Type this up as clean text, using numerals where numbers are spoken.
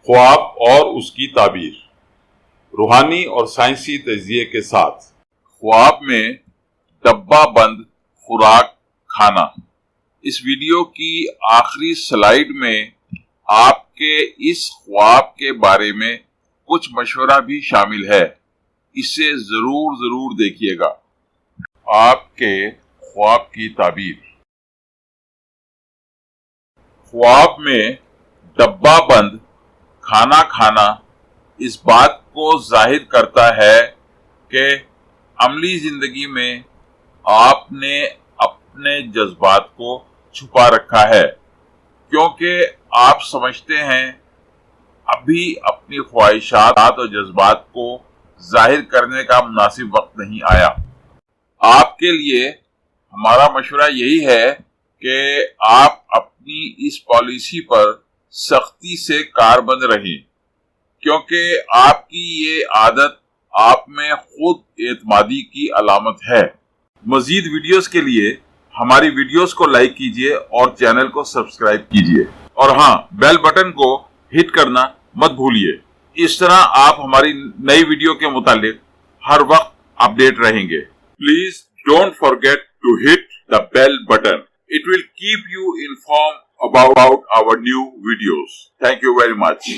خواب اور اس کی تعبیر، روحانی اور سائنسی تجزیے کے ساتھ۔ خواب میں ڈبہ بند خوراک کھانا۔ اس ویڈیو کی آخری سلائیڈ میں آپ کے اس خواب کے بارے میں کچھ مشورہ بھی شامل ہے، اسے ضرور دیکھیے گا۔ آپ کے خواب کی تعبیر۔ خواب میں ڈبہ بند کھانا کھانا اس بات کو ظاہر کرتا ہے کہ عملی زندگی میں آپ نے اپنے جذبات کو چھپا رکھا ہے، کیونکہ آپ سمجھتے ہیں ابھی اپنی خواہشات اور جذبات کو ظاہر کرنے کا مناسب وقت نہیں آیا۔ آپ کے لیے ہمارا مشورہ یہی ہے کہ آپ اپنی اس پالیسی پر سختی سے کاربند رہیں، کیونکہ آپ کی یہ عادت آپ میں خود اعتمادی کی علامت ہے۔ مزید ویڈیوز کے لیے ہماری ویڈیوز کو لائک کیجیے اور چینل کو سبسکرائب کیجیے، اور ہاں، بیل بٹن کو ہٹ کرنا مت بھولیے۔ اس طرح آپ ہماری نئی ویڈیو کے متعلق ہر وقت اپڈیٹ رہیں گے۔ Please don't forget to hit the bell button. It will keep you informed about our new videos. Thank you very much.